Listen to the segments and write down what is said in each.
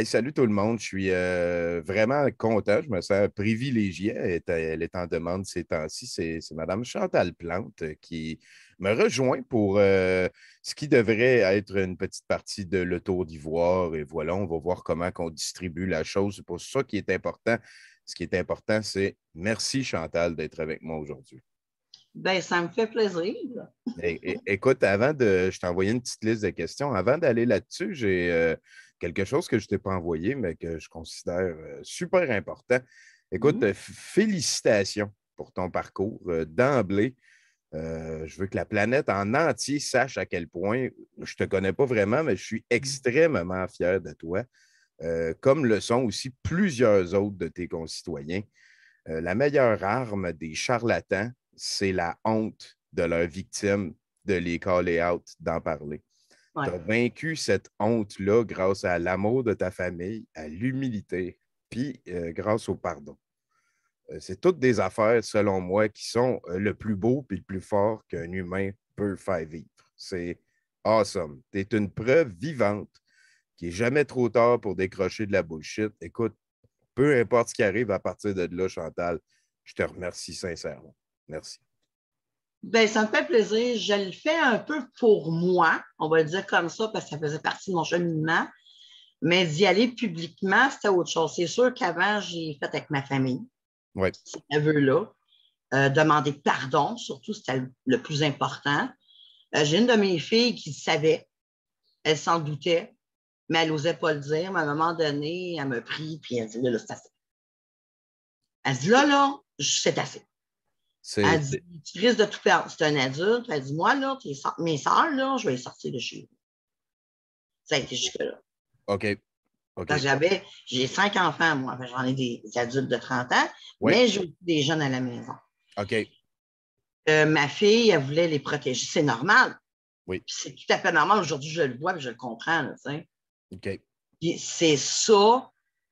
Hey, salut tout le monde, je suis vraiment content, je me sens privilégié. Elle est en demande ces temps-ci. C'est Mme Chantal Plante qui me rejoint pour ce qui devrait être une petite partie de le Tour d'Ivoire. Et voilà, on va voir comment on distribue la chose. C'est pour ça qui est important. Ce qui est important, c'est merci Chantal d'être avec moi aujourd'hui. Ben, ça me fait plaisir. Écoute, je t'ai envoyé une petite liste de questions. Avant d'aller là-dessus, j'ai quelque chose que je ne t'ai pas envoyé, mais que je considère super important. Écoute, Mhm. félicitations pour ton parcours. D'emblée, je veux que la planète en entier sache à quel point je ne te connais pas vraiment, mais je suis extrêmement fier de toi, comme le sont aussi plusieurs autres de tes concitoyens. La meilleure arme des charlatans, c'est la honte de leurs victimes de les caller out, d'en parler. Tu Ouais. as vaincu cette honte-là grâce à l'amour de ta famille, à l'humilité, puis grâce au pardon. C'est toutes des affaires, selon moi, qui sont le plus beau et le plus fort qu'un humain peut faire vivre. C'est awesome. Tu es une preuve vivante qu'il n'est jamais trop tard pour décrocher de la bullshit. Écoute, peu importe ce qui arrive à partir de là, Chantal, je te remercie sincèrement. Merci. Ben, ça me fait plaisir. Je le fais un peu pour moi, on va le dire comme ça, parce que ça faisait partie de mon cheminement. Mais d'y aller publiquement, c'était autre chose. C'est sûr qu'avant, j'ai fait avec ma famille, Oui, cet aveu-là. Demander pardon, surtout, c'était le plus important. J'ai une de mes filles qui savait, elle s'en doutait, mais elle n'osait pas le dire. Mais à un moment donné, elle m'a pris, puis elle dit, là, c'est assez. Elle dit, c'est assez. c'est Elle dit, tu risques de tout perdre. C'est un adulte. Elle dit, moi, là, mes soeurs, là, je vais les sortir de chez vous. Ça a été jusque-là. OK. OK. Parce que j'ai 5 enfants, moi. J'en ai des adultes de 30 ans, Oui, mais j'ai aussi des jeunes à la maison. OK. Ma fille, elle voulait les protéger. C'est normal. Oui, C'est tout à fait normal. Aujourd'hui, je le vois et je le comprends. Là, OK. puis c'est ça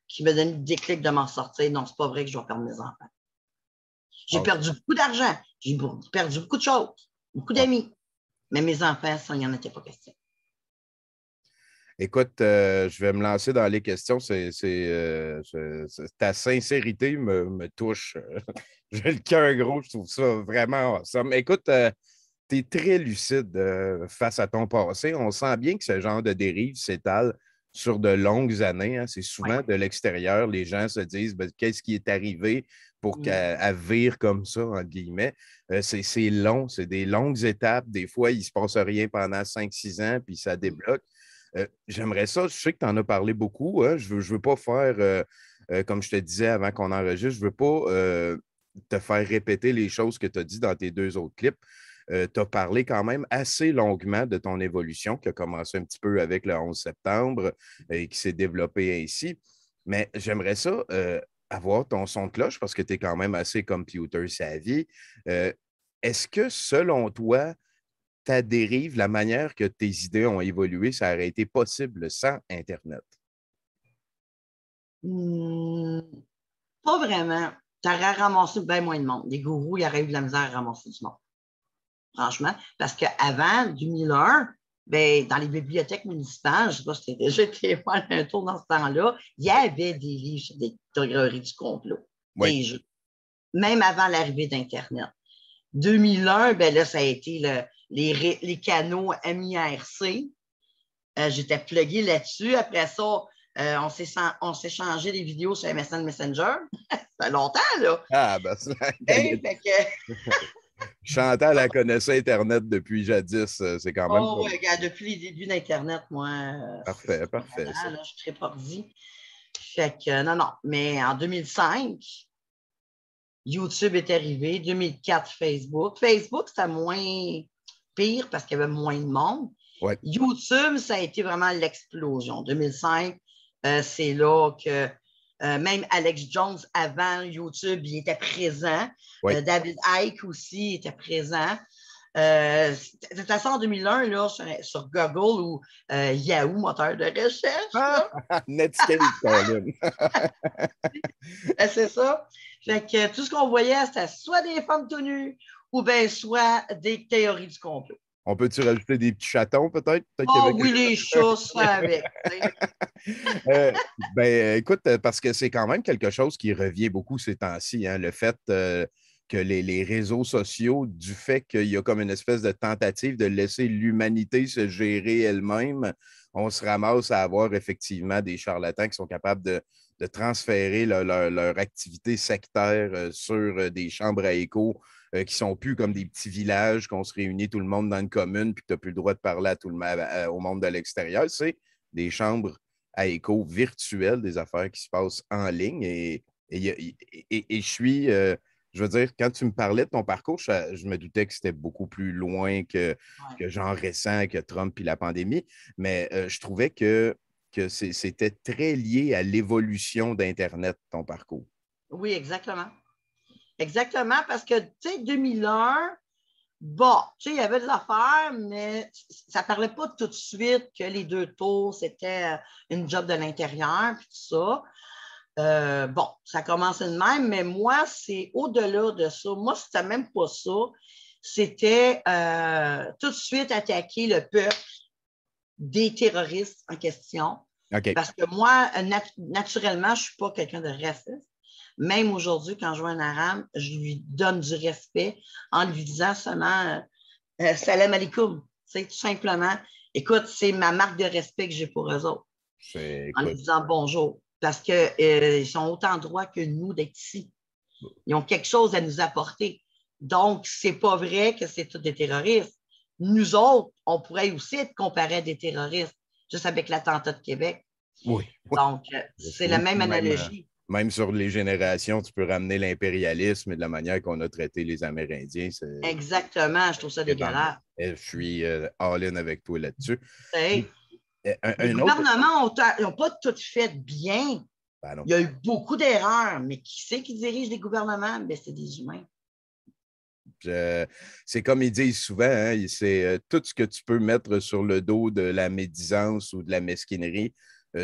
qui me donne le déclic de m'en sortir. Non, c'est pas vrai que je vais perdre mes enfants. J'ai Awesome. perdu beaucoup d'argent. J'ai perdu beaucoup de choses, beaucoup Ouais. d'amis. Mais mes enfants, ça, il n'y en était pas question. Écoute, je vais me lancer dans les questions. Ta sincérité me touche. J'ai le cœur gros, je trouve ça vraiment awesome. Écoute, tu es très lucide face à ton passé. On sent bien que ce genre de dérive s'étale sur de longues années, hein. C'est Ouais. souvent de l'extérieur, les gens se disent ben, qu'est-ce qui est arrivé pour qu'elle vire comme ça, entre guillemets. C'est long, c'est des longues étapes. Des fois, il ne se passe rien pendant 5, 6 ans, puis ça débloque. J'aimerais ça, je sais que tu en as parlé beaucoup, hein. Je veux pas faire, comme je te disais avant qu'on enregistre, je veux pas te faire répéter les choses que tu as dit dans tes deux autres clips. Tu as parlé quand même assez longuement de ton évolution qui a commencé un petit peu avec le 11 septembre et qui s'est développée ainsi. Mais j'aimerais ça avoir ton son de cloche parce que tu es quand même assez computer savvy. Euh, Est-ce que selon toi, ta dérive, la manière que tes idées ont évolué, ça aurait été possible sans Internet? Hum, Pas vraiment. Tu aurais ramassé bien moins de monde. Les gourous, il y aurait eu de la misère à ramasser du monde. Franchement. Parce qu'avant 2001, ben, dans les bibliothèques municipales, je ne sais pas si tu as déjà été voir un tour dans ce temps-là, il y avait des livres sur des théories du complot, Oui. déjà, même avant l'arrivée d'Internet. 2001, ben là, ça a été les canaux MIRC. J'étais plugué là-dessus. Après ça, on s'est changé des vidéos sur MSN Messenger. Ça fait longtemps, là. Ah, ben, Hey, fait que, Chantal, elle connaissait Internet depuis jadis. C'est quand même oh, pas ouais, regarde, depuis les débuts d'Internet, moi, parfait, c'est pas parfait, ça. mal, là, je suis très pordi. Fait que, non, non. Mais en 2005, YouTube est arrivé. 2004, Facebook. Facebook, c'était moins pire parce qu'il y avait moins de monde. Oui, YouTube, ça a été vraiment l'explosion. 2005, c'est là que même Alex Jones, avant YouTube, il était présent. oui. David Icke aussi était présent. De toute façon, en 2001, là, sur Google ou Yahoo, moteur de recherche, Ah, là, Netscape, Colin. c'est ça. Fait que tout ce qu'on voyait, c'était soit des femmes tenues ou bien soit des théories du complot. On peut-tu rajouter des petits chatons, peut-être? Peut-être qu'il y Oh avait oui, quelque les chats, ça avec. Tu sais. Écoute, parce que c'est quand même quelque chose qui revient beaucoup ces temps-ci, hein, le fait que les réseaux sociaux, du fait qu'il y a comme une espèce de tentative de laisser l'humanité se gérer elle-même, on se ramasse à avoir effectivement des charlatans qui sont capables de transférer leur activité sectaire sur des chambres à écho qui sont plus comme des petits villages qu'on se réunit tout le monde dans une commune puis que tu n'as plus le droit de parler à tout au monde de l'extérieur. C'est des chambres à écho virtuel des affaires qui se passent en ligne. Et je suis, je veux dire, quand tu me parlais de ton parcours, je me doutais que c'était beaucoup plus loin Ouais. que genre récent, que Trump et la pandémie, mais je trouvais que c'était très lié à l'évolution d'Internet, ton parcours. Oui, exactement. Exactement, parce que, tu sais, 2001, bon, tu sais, il y avait des affaires, mais ça ne parlait pas tout de suite que les deux tours, c'était une job de l'intérieur, puis tout ça. Bon, ça commençait de même, mais moi, c'est au-delà de ça. Moi, c'était même pas ça. C'était tout de suite attaquer le peuple des terroristes en question. OK. Parce que moi, naturellement, je ne suis pas quelqu'un de raciste. Même aujourd'hui, quand je vois un arabe, je lui donne du respect en lui disant seulement salam alaikum. C'est tout simplement, écoute, c'est ma marque de respect que j'ai pour eux autres. En lui Écoute, disant bonjour. Parce qu'ils sont autant droits que nous d'être ici. Ils ont quelque chose à nous apporter. Donc, c'est pas vrai que c'est tous des terroristes. Nous autres, on pourrait aussi être comparés à des terroristes, juste avec l'attentat de Québec. oui, oui. Donc, c'est la Oui, même même, analogie. même sur les générations, tu peux ramener l'impérialisme et de la manière qu'on a traité les Amérindiens. Exactement, je trouve ça dégueulasse. Je suis all-in avec toi là-dessus. T'sais, les Un autre. gouvernements n'ont pas tout fait bien. Ben non. Il y a eu beaucoup d'erreurs, mais qui c'est qui dirige les gouvernements? Ben, c'est des humains. C'est comme ils disent souvent, hein, c'est tout ce que tu peux mettre sur le dos de la médisance ou de la mesquinerie,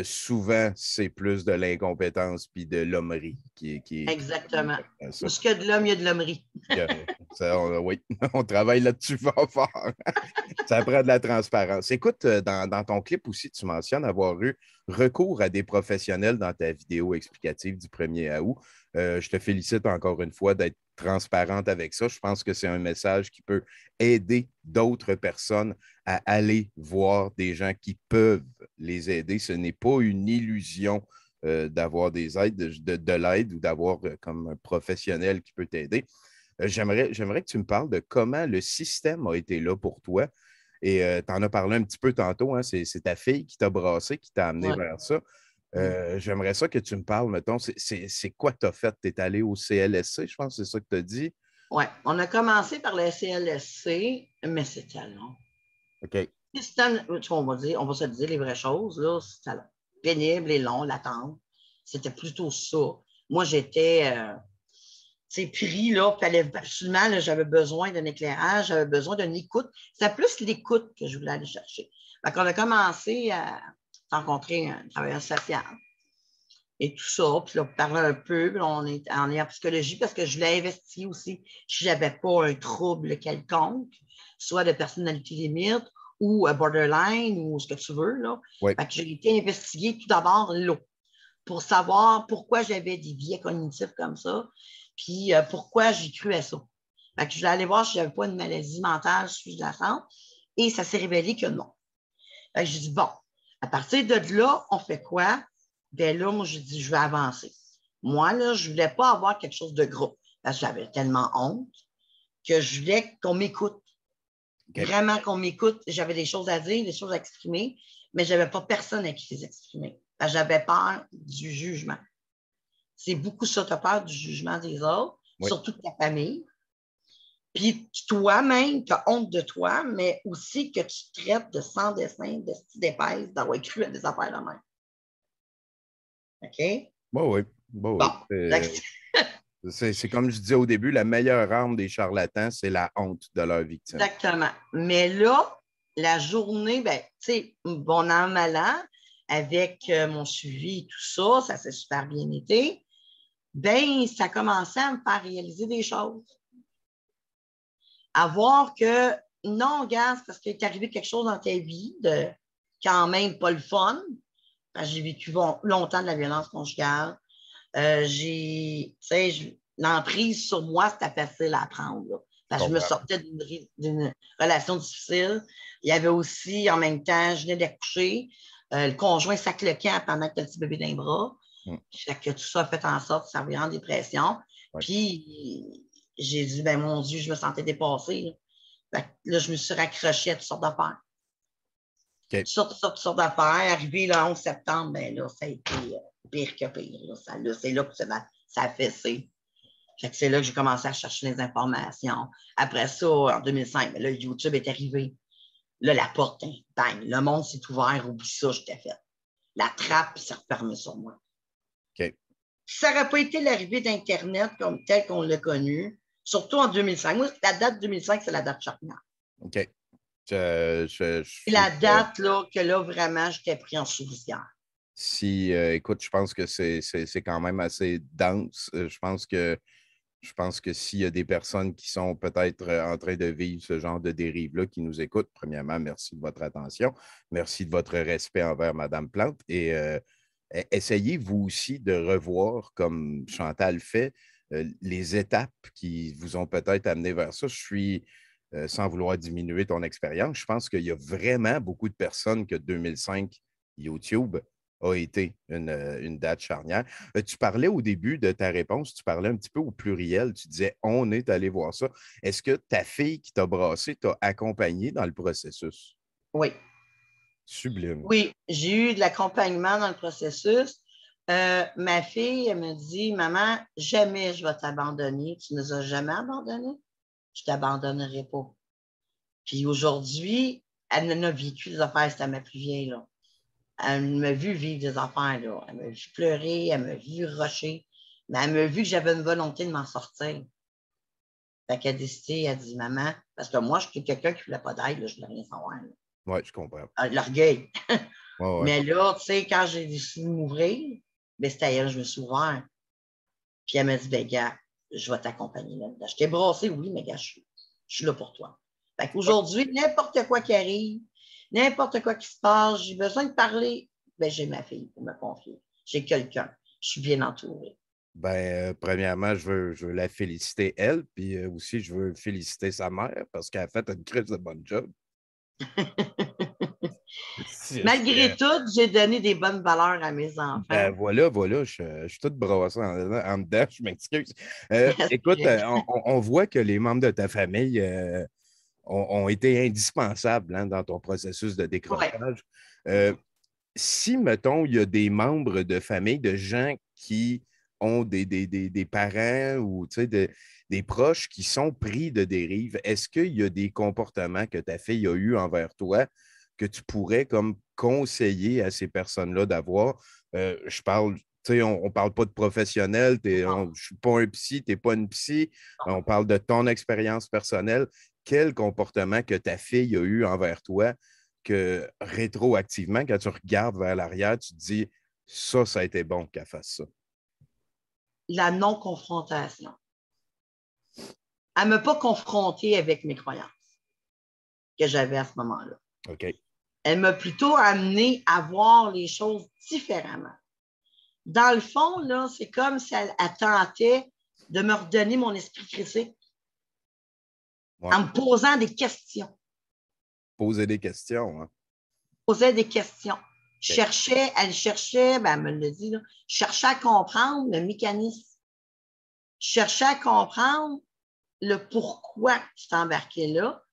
souvent, c'est plus de l'incompétence puis de l'hommerie qui Exactement. ça. Où ce qu'il y a de l'homme, il y a de l'hommerie. Oui, on travaille là-dessus fort, fort. Ça prend de la transparence. Écoute, dans ton clip aussi, tu mentionnes avoir eu recours à des professionnels dans ta vidéo explicative du 1er août. Je te félicite encore une fois d'être transparente avec ça. Je pense que c'est un message qui peut aider d'autres personnes à aller voir des gens qui peuvent les aider. Ce n'est pas une illusion d'avoir des aides, de l'aide ou d'avoir comme un professionnel qui peut t'aider. J'aimerais que tu me parles de comment le système a été là pour toi. Et tu en as parlé un petit peu tantôt, hein, c'est ta fille qui t'a brassé, qui t'a amené Ouais. vers ça. J'aimerais ça que tu me parles, mettons, c'est quoi tu as fait? Tu es allé au CLSC, je pense, c'est ça que tu as dit? Oui, on a commencé par le CLSC, mais c'était long. OK. On va se dire les vraies choses, là, c'était long. Pénible et long, l'attente. C'était plutôt ça. Moi, j'étais pris, là, fallait absolument, là, j'avais besoin d'un éclairage, j'avais besoin d'une écoute. C'était plus l'écoute que je voulais aller chercher. Fait qu'on a commencé à rencontrer un travailleur social et tout ça, puis là, parler un peu, puis là, on est en psychologie parce que je voulais investiguer aussi si j'avais pas un trouble quelconque, soit de personnalité limite ou borderline ou ce que tu veux, là. Oui. Fait que j'ai été investiguer tout d'abord là pour savoir pourquoi j'avais des biais cognitifs comme ça, puis pourquoi j'ai cru à ça. Fait que je voulais aller voir si je n'avais pas une maladie mentale sous-jacente, et ça s'est révélé que non. Fait que j'ai dit, bon, à partir de là, on fait quoi? Ben là, moi, j'ai dit, je vais avancer. Moi, là, je ne voulais pas avoir quelque chose de gros, parce que j'avais tellement honte que je voulais qu'on m'écoute. Okay. Vraiment qu'on m'écoute. J'avais des choses à dire, des choses à exprimer, mais je n'avais pas personne à qui les exprimer. J'avais peur du jugement. C'est beaucoup ça, tu as peur du jugement des autres, oui. Surtout de ta famille. Puis toi-même, tu as honte de toi, mais aussi que tu traites de sans dessin, de style d'épaisse, d'avoir cru à des affaires de même. OK? Bon, oui. Bon, bon. Oui. C'est comme je disais au début, la meilleure arme des charlatans, c'est la honte de leur victime. Exactement. Mais là, la journée, ben, tu sais, bon an, mal an, avec mon suivi et tout ça, ça s'est super bien été. Ben, ça commençait à me faire réaliser des choses. À voir que non, gars, c'est parce qu'il est arrivé quelque chose dans ta vie de quand même pas le fun. J'ai vécu longtemps de la violence conjugale. L'emprise sur moi, c'était facile à apprendre. Je me sortais d'une relation difficile. Il y avait aussi, en même temps, je venais d'accoucher. Le conjoint sac le camp pendant que tu as le petit bébé dans les bras. Fait que tout ça a fait en sorte que ça revenait en dépression. Ouais. Puis, j'ai dit, ben mon Dieu, je me sentais dépassée. Là, je me suis raccrochée à toutes sortes d'affaires. Okay. Toutes sortes d'affaires. Arrivé le 11 septembre, ben là, ça a été pire que pire. Là. C'est là que ça a fessé. Fait que c'est là que j'ai commencé à chercher les informations. Après ça, en 2005, ben là, YouTube est arrivé. Là, la porte, bang, le monde s'est ouvert. Oublie ça, j'étais faite. La trappe s'est refermée sur moi. Okay. Ça n'aurait pas été l'arrivée d'Internet comme tel qu'on l'a connu, surtout en 2005. Moi, la date 2005, c'est la date charnière. OK. C'est la date là, que là, vraiment, j'étais pris en souricière. Si, écoute, je pense que c'est quand même assez dense. Je pense que s'il y a des personnes qui sont peut-être en train de vivre ce genre de dérive-là, qui nous écoutent, premièrement, merci de votre attention. Merci de votre respect envers Mme Plante. Et essayez vous aussi de revoir, comme Chantal fait, les étapes qui vous ont peut-être amené vers ça. Je suis, sans vouloir diminuer ton expérience, je pense qu'il y a vraiment beaucoup de personnes que 2005 YouTube a été une date charnière. Tu parlais au début de ta réponse, tu parlais un petit peu au pluriel, tu disais « on est allé voir ça ». Est-ce que ta fille qui t'a brassé t'a accompagné dans le processus? Oui. Sublime. Oui, j'ai eu de l'accompagnement dans le processus. Ma fille, elle me dit « Maman, jamais je vais t'abandonner. Tu ne nous as jamais abandonnés. Je ne t'abandonnerai pas. » Puis aujourd'hui, elle en a vécu des affaires, c'était ma plus vieille, là. Elle m'a vu vivre des affaires, là. Elle m'a vu pleurer, elle m'a vu rusher, mais elle m'a vu que j'avais une volonté de m'en sortir. Fait qu'elle a décidé, elle a dit, maman, parce que moi, je suis quelqu'un qui ne voulait pas d'aide, je ne voulais rien savoir. Oui, je comprends. L'orgueil. Ouais. Mais là, tu sais, quand j'ai décidé de m'ouvrir, ben, c'était à elle, je me suis ouvert. Puis elle m'a dit, ben, gars, je vais t'accompagner là-dedans. Je t'ai brassé, oui, mais gars, je suis là pour toi. Fait qu'aujourd'hui, n'importe quoi qui arrive, n'importe quoi qui se passe, j'ai besoin de parler, ben, j'ai ma fille pour me confier. J'ai quelqu'un. Je suis bien entourée. Premièrement, je veux la féliciter, elle, puis aussi, je veux féliciter sa mère parce qu'elle a fait une crise de bon job. Malgré tout, j'ai donné des bonnes valeurs à mes enfants. Ben voilà, je suis toute brossée en dedans, je m'excuse. Écoute, on voit que les membres de ta famille ont été indispensables dans ton processus de décrochage. Ouais. Si, mettons, il y a des membres de famille, de gens qui ont des parents ou des proches qui sont pris de dérive, est-ce qu'il y a des comportements que ta fille a eus envers toi que tu pourrais comme conseiller à ces personnes-là d'avoir? Je parle, on ne parle pas de professionnel, je ne suis pas un psy, tu n'es pas une psy, on parle de ton expérience personnelle. Quel comportement que ta fille a eu envers toi que rétroactivement, quand tu regardes vers l'arrière, tu te dis ça a été bon qu'elle fasse ça? La non-confrontation. Elle ne m'a pas confrontée avec mes croyances que j'avais à ce moment-là. OK. Elle m'a plutôt amené à voir les choses différemment. Dans le fond, là, c'est comme si elle tentait de me redonner mon esprit critique en me posant des questions. Poser des questions, hein? Posait des questions. Elle cherchait, ben, elle me l'a dit, là, je cherchais à comprendre le mécanisme. Je cherchais à comprendre le pourquoi tu t'embarquais là,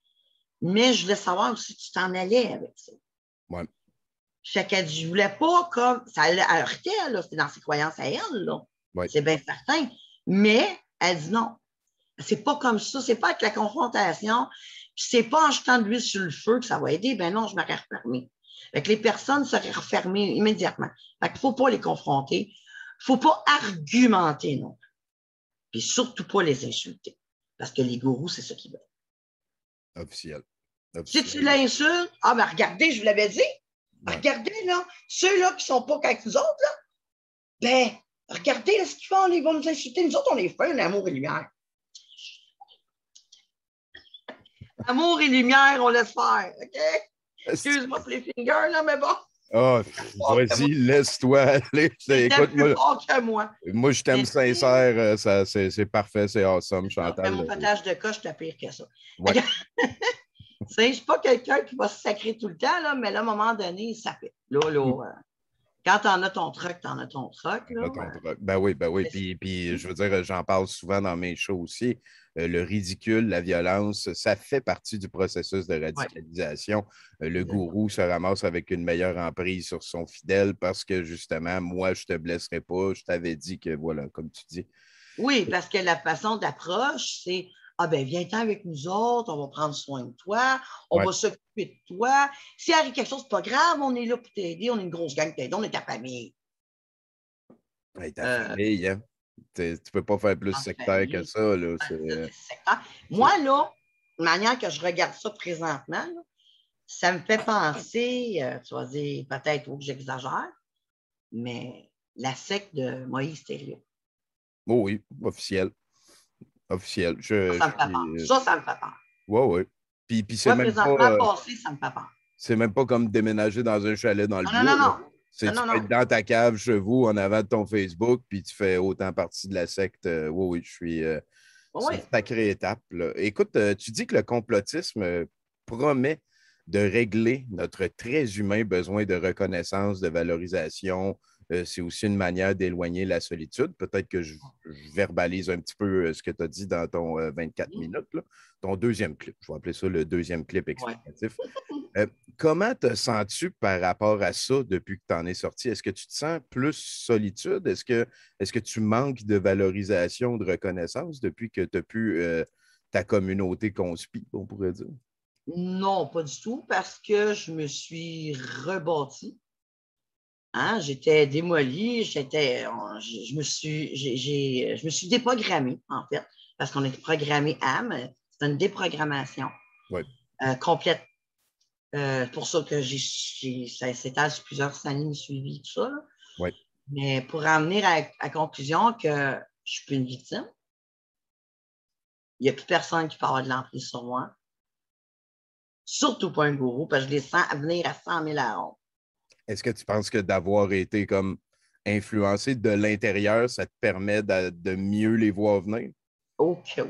mais je voulais savoir aussi tu t'en allais avec ça. Ouais. Fait qu'elle dit, je voulais pas comme. Ça heurtait, là, c'était dans ses croyances à elle, là. Ouais. C'est bien certain. Mais elle dit non. C'est pas comme ça, c'est pas avec la confrontation, puis c'est pas en jetant de l'huile sur le feu que ça va aider. Ben non, je m'aurais refermée. Fait que les personnes seraient refermées immédiatement. Fait qu'il faut pas les confronter. Il faut pas argumenter non. Puis surtout pas les insulter. Parce que les gourous, c'est ça qu'ils veulent. Officiel. Si tu l'insultes, ah ben regardez, je vous l'avais dit. Ouais. Regardez, là, ceux-là qui sont pas avec nous autres, là, ben, regardez là, ce qu'ils font, ils vont nous insulter. Nous autres, on est fait, l'amour et lumière. Amour et lumière, on laisse faire, OK? Excuse-moi pour les fingers, là, mais bon. Ah, vas-y, laisse-toi aller. C'était Écoute, plus fort que moi. moi, je t'aime Mais, sincère. C'est parfait, c'est awesome, mais Chantal. mon potage de coche, c'était pire que ça. Ouais. Je ne suis pas quelqu'un qui va se sacrer tout le temps, là, mais là, à un moment donné, ça fait. Quand tu en as ton truc, tu en as ton truc. Là, Ben oui, ben oui. Puis, je veux dire, j'en parle souvent dans mes shows aussi. Le ridicule, la violence, ça fait partie du processus de radicalisation. Le gourou se ramasse avec une meilleure emprise sur son fidèle parce que justement, moi, je ne te blesserai pas. Je t'avais dit que, voilà, comme tu dis. Oui, parce que la façon d'approche, c'est ah ben viens-t'en avec nous autres, on va prendre soin de toi, on va s'occuper de toi. S'il arrive quelque chose, c'est pas grave, on est là pour t'aider, on est une grosse gang t'aider, on est ta famille. Hey, ta famille, hein? Tu peux pas faire plus sectaire que ça. Là. Moi, là, de manière que je regarde ça présentement, là, ça me fait penser, tu vas dire peut-être que j'exagère, mais la secte de Moïse Thériault. Oh oui, officiel. Officiel. Ça me fait peur. Ça me fait peur. Oui, oui. Puis c'est Moi, même présentement, pas. passé, ça me fait peur. C'est même pas comme déménager dans un chalet dans le Non, non, bois. non. Tu peux être dans ta cave chez vous en avant de ton Facebook, puis tu fais autant partie de la secte. Oui, oui, je suis. C'est une sacrée étape. Là. Écoute, tu dis que le complotisme promet de régler notre très humain besoin de reconnaissance, de valorisation. C'est aussi une manière d'éloigner la solitude. Peut-être que je verbalise un petit peu ce que tu as dit dans ton 24 minutes. Là. Ton deuxième clip. Je vais appeler ça le deuxième clip explicatif. Comment te sens-tu par rapport à ça depuis que tu en es sorti? Est-ce que tu te sens plus solitude? Est-ce que tu manques de valorisation, de reconnaissance depuis que tu as pu ta communauté conspire, on pourrait dire? Non, pas du tout, parce que je me suis rebâtie. Hein? J'étais démolie, je me suis déprogrammée, en fait, parce qu'on est programmé âme. C'est une déprogrammation complète. Pour ça que ça s'étale sur plusieurs années suivies, tout ça. Ouais. Mais pour en venir à la conclusion que je ne suis plus une victime, il n'y a plus personne qui peut avoir de l'emprise sur moi. Surtout pas un gourou, parce que je les sens venir à 100 000 à ronde. Est-ce que tu penses que d'avoir été comme influencé de l'intérieur, ça te permet de mieux les voir venir? OK, oui.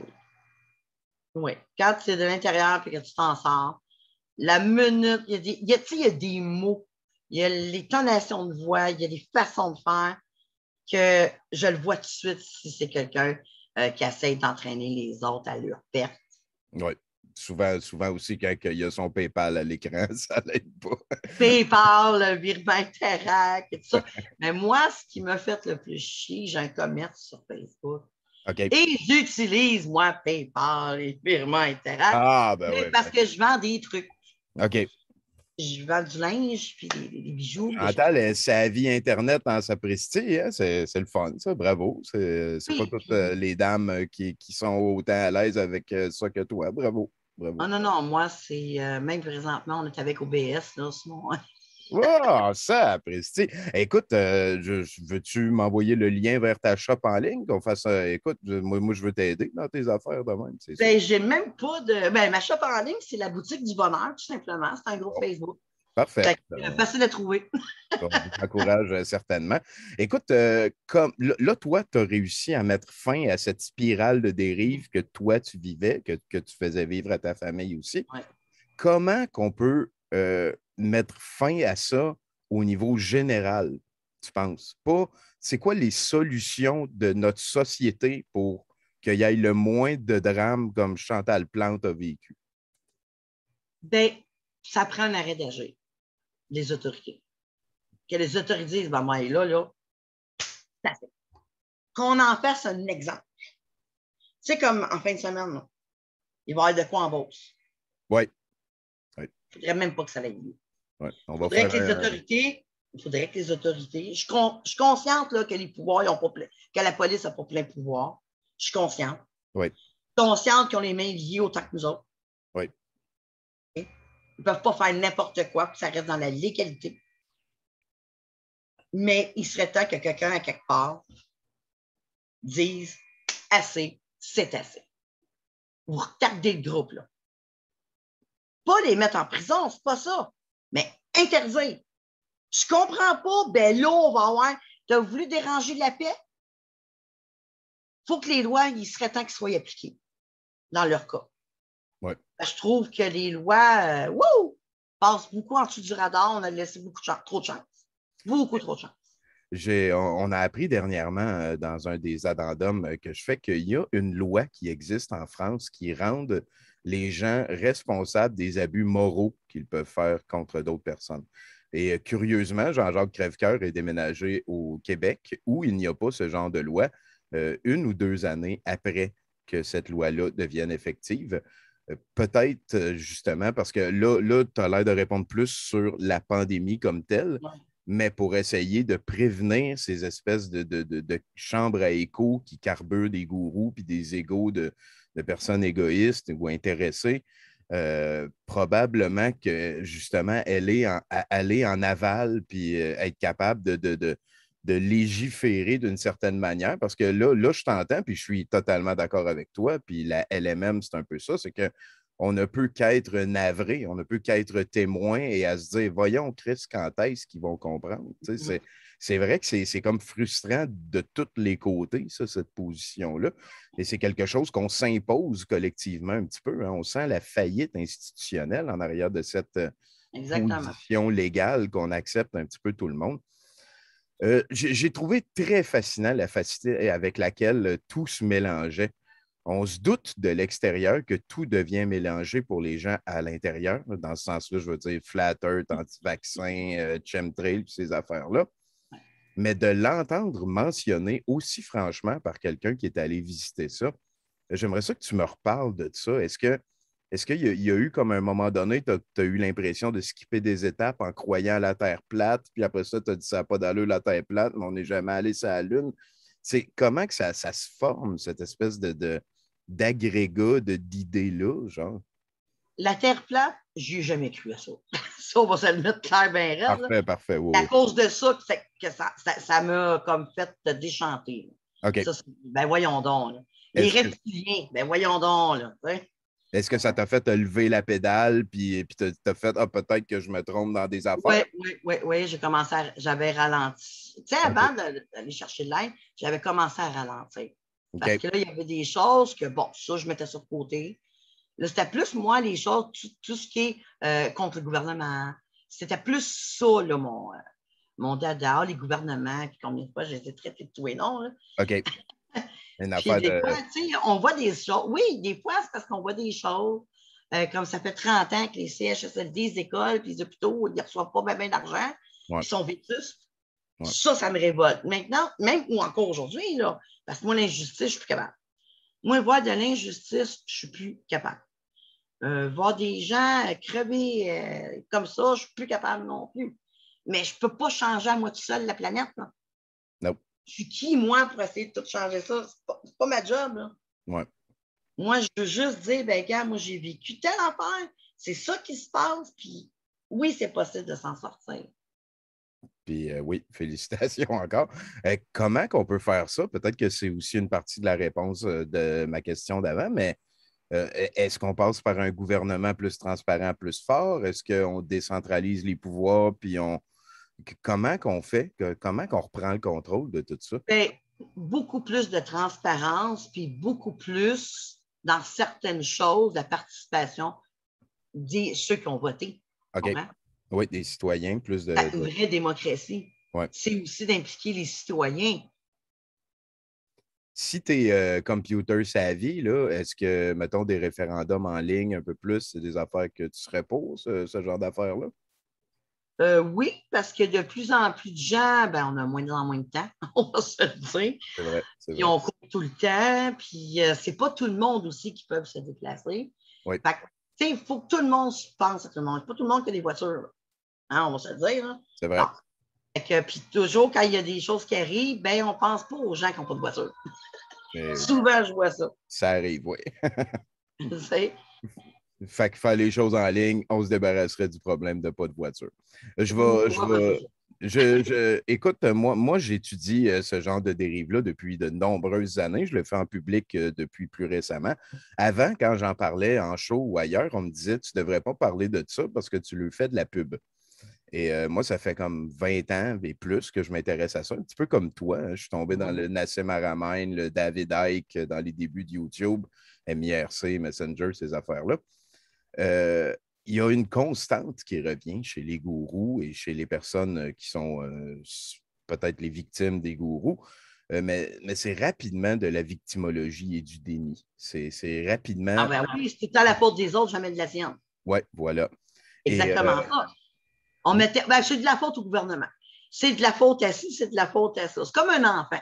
Oui. Quand c'est de l'intérieur et que tu t'en sors, la minute, il y a des mots, il y a les tonations de voix, il y a des façons de faire que je le vois tout de suite si c'est quelqu'un qui essaie d'entraîner les autres à leur perte. Oui. Souvent aussi, quand il y a son PayPal à l'écran, ça l'aide pas. PayPal, le virement Interact, et tout ça. Mais moi, ce qui m'a fait le plus chier, j'ai un commerce sur Facebook. Okay. Et j'utilise, moi, PayPal et virement Interact. Ah, ben oui. Parce que je vends des trucs. OK. Je vends du linge, puis des bijoux. Chantal, sa vie Internet en sapristi, hein? C'est le fun, ça. Bravo. C'est pas toutes les dames qui sont autant à l'aise avec ça que toi. Bravo. Bravo. Ah, non. Moi, c'est même présentement, on est avec OBS, là, sinon. Oh, ça, apprécie. Écoute, veux-tu m'envoyer le lien vers ta shop en ligne qu'on fasse écoute, moi, je veux t'aider dans tes affaires de même. Ben, j'ai même pas de. Ben, ma shop en ligne, c'est la boutique du bonheur, tout simplement. C'est un groupe Facebook. Parfait. Facile à trouver. On t'encourage certainement. Écoute, comme là, toi, tu as réussi à mettre fin à cette spirale de dérive que toi, tu vivais, que tu faisais vivre à ta famille aussi. Ouais. Comment qu'on peut mettre fin à ça au niveau général, tu penses? Pas, c'est quoi les solutions de notre société pour qu'il y ait le moins de drames comme Chantal Plante a vécu? Bien, ça prend un arrêt d'agir, les autorités. Que les autorités disent, ben, moi, là, ça fait. Qu'on en fasse un exemple. C'est comme en fin de semaine, là, il va y avoir de quoi en Beauce. Oui. Il ne faudrait même pas que ça aille mieux. Ouais, il faudrait que les autorités, je suis consciente là, que les pouvoirs ont pas plein, que la police n'a pas plein pouvoir. Je suis consciente. Oui. Je suis consciente qu'ils ont les mains liées autant que nous autres. Oui. Ils ne peuvent pas faire n'importe quoi pour que ça reste dans la légalité. Mais il serait temps que quelqu'un, à quelque part, dise assez, c'est assez. Vous retardez le groupe, là. Pas les mettre en prison, c'est pas ça. Mais interdire. Tu comprends pas, ben là, on va avoir. Tu as voulu déranger la paix? Il faut que les lois, il serait temps qu'elles soient appliquées dans leur cas. Ouais. Je trouve que les lois passent beaucoup en dessous du radar. On a laissé trop de chance. Beaucoup trop de chance. On a appris dernièrement dans un des addendums que je fais qu'il y a une loi qui existe en France qui rend les gens responsables des abus moraux qu'ils peuvent faire contre d'autres personnes. Et curieusement, Jean-Jacques Crèvecoeur est déménagé au Québec où il n'y a pas ce genre de loi 1 ou 2 années après que cette loi-là devienne effective. Peut-être justement parce que là tu as l'air de répondre plus sur la pandémie comme telle. Ouais. Mais pour essayer de prévenir ces espèces de chambres à écho qui carburent des gourous puis des égos de personnes égoïstes ou intéressées, probablement que justement, aller en aval puis être capable de légiférer d'une certaine manière, parce que là, je t'entends, puis je suis totalement d'accord avec toi, puis la LMM, c'est un peu ça, c'est que on ne peut qu'être navré, on ne peut qu'être témoin et à se dire, voyons, Chris, quand est-ce qu'ils vont comprendre? C'est vrai que c'est comme frustrant de tous les côtés, ça, cette position-là. Et c'est quelque chose qu'on s'impose collectivement un petit peu. Hein. On sent la faillite institutionnelle en arrière de cette position légale qu'on accepte un petit peu tout le monde. J'ai trouvé très fascinant la facilité avec laquelle tout se mélangeait. On se doute de l'extérieur que tout devient mélangé pour les gens à l'intérieur. Dans ce sens-là, je veux dire flat earth, anti-vaccin, chemtrail, ces affaires-là. Mais de l'entendre mentionner aussi franchement par quelqu'un qui est allé visiter ça, j'aimerais ça que tu me reparles de ça. Est-ce qu'il y a eu comme un moment donné, tu as eu l'impression de skipper des étapes en croyant à la Terre plate, puis après ça, tu as dit ça n'a pas d'allure la Terre plate, mais on n'est jamais allé sur la Lune. C'est comment que ça se forme, cette espèce d'agrégat d'idées-là, genre? La Terre plate, je n'ai jamais cru à ça. Ça, on va se le mettre clair bien raide. Parfait, parfait. Oui, à cause de ça que ça m'a comme fait déchanter. OK. Ça, ben voyons donc. Là. Les reptiliens, ben voyons donc. Là, est-ce que ça t'a fait te lever la pédale puis t'as fait peut-être que je me trompe dans des affaires? Oui, j'avais ralenti. Tu sais, avant d'aller chercher de l'aide, j'avais commencé à ralentir. Parce que là, il y avait des choses que, bon, ça, je mettais sur le côté. Là, c'était plus, moi, les choses, tout ce qui est contre le gouvernement. C'était plus ça, là, mon dada, les gouvernements, puis combien de fois j'ai été traité de tout et non. Là. OK. Une puis des fois, tu sais, on voit des choses. Oui, des fois, c'est parce qu'on voit des choses. Comme ça fait 30 ans que les CHSLD, les écoles, puis les hôpitaux, ils ne reçoivent pas bien d'argent. Ils sont vétustes. Ouais. Ça me révolte. Maintenant, même ou encore aujourd'hui, là, parce que moi, l'injustice, je ne suis plus capable. Moi, voir de l'injustice, je ne suis plus capable. Voir des gens crever comme ça, je ne suis plus capable non plus. Mais je ne peux pas changer à moi tout seul la planète. Là. Non. Je suis qui, moi, pour essayer de tout changer ça? C'est pas ma job. Là. Ouais. Moi, je veux juste dire, ben gars, moi, j'ai vécu telle affaire. C'est ça qui se passe. Puis oui, c'est possible de s'en sortir. Puis oui, félicitations encore. Comment qu'on peut faire ça? Peut-être que c'est aussi une partie de la réponse de ma question d'avant, mais est-ce qu'on passe par un gouvernement plus transparent, plus fort? Est-ce qu'on décentralise les pouvoirs? Puis comment qu'on fait? Comment qu'on reprend le contrôle de tout ça? Bien, beaucoup plus de transparence, puis beaucoup plus dans certaines choses, la participation de ceux qui ont voté. OK. Oui, des citoyens, plus de. Une vraie démocratie. Ouais. C'est aussi d'impliquer les citoyens. Si tu es computer savvy, là, est-ce que, mettons, des référendums en ligne un peu plus, c'est des affaires que tu serais pour, ce genre d'affaires-là? Oui, parce que de plus en plus de gens, ben, on a moins en moins de temps, on va se le dire. C'est vrai. Puis on court tout le temps, puis c'est pas tout le monde aussi qui peut se déplacer. Oui. Fait que, il faut que tout le monde pense à tout le monde. C'est pas tout le monde qui a des voitures. Hein, on va se le dire. Là. C'est vrai. Puis toujours, quand il y a des choses qui arrivent, ben, on pense pas aux gens qui n'ont pas de voiture. Souvent, je vois ça. Ça arrive, oui. Fait que faire les choses en ligne, on se débarrasserait du problème de pas de voiture. Je Écoute, moi j'étudie ce genre de dérive-là depuis de nombreuses années. Je le fais en public depuis plus récemment. Avant, quand j'en parlais en show ou ailleurs, on me disait tu ne devrais pas parler de ça parce que tu lui fais de la pub. Et moi, ça fait comme 20 ans et plus que je m'intéresse à ça, un petit peu comme toi, hein. Je suis tombé dans le Nassim Haramein, le David Icke dans les débuts de YouTube, MIRC, Messenger, ces affaires-là. Euh, il y a une constante qui revient chez les gourous et chez les personnes qui sont peut-être les victimes des gourous, mais c'est rapidement de la victimologie et du déni. C'est rapidement. Ah ben oui, c'est tout à la faute des autres, jamais de la sienne. Oui, voilà. Et Exactement ça. On mettait, ben, c'est de la faute au gouvernement. C'est de la faute à ci, c'est de la faute à ça. C'est comme un enfant.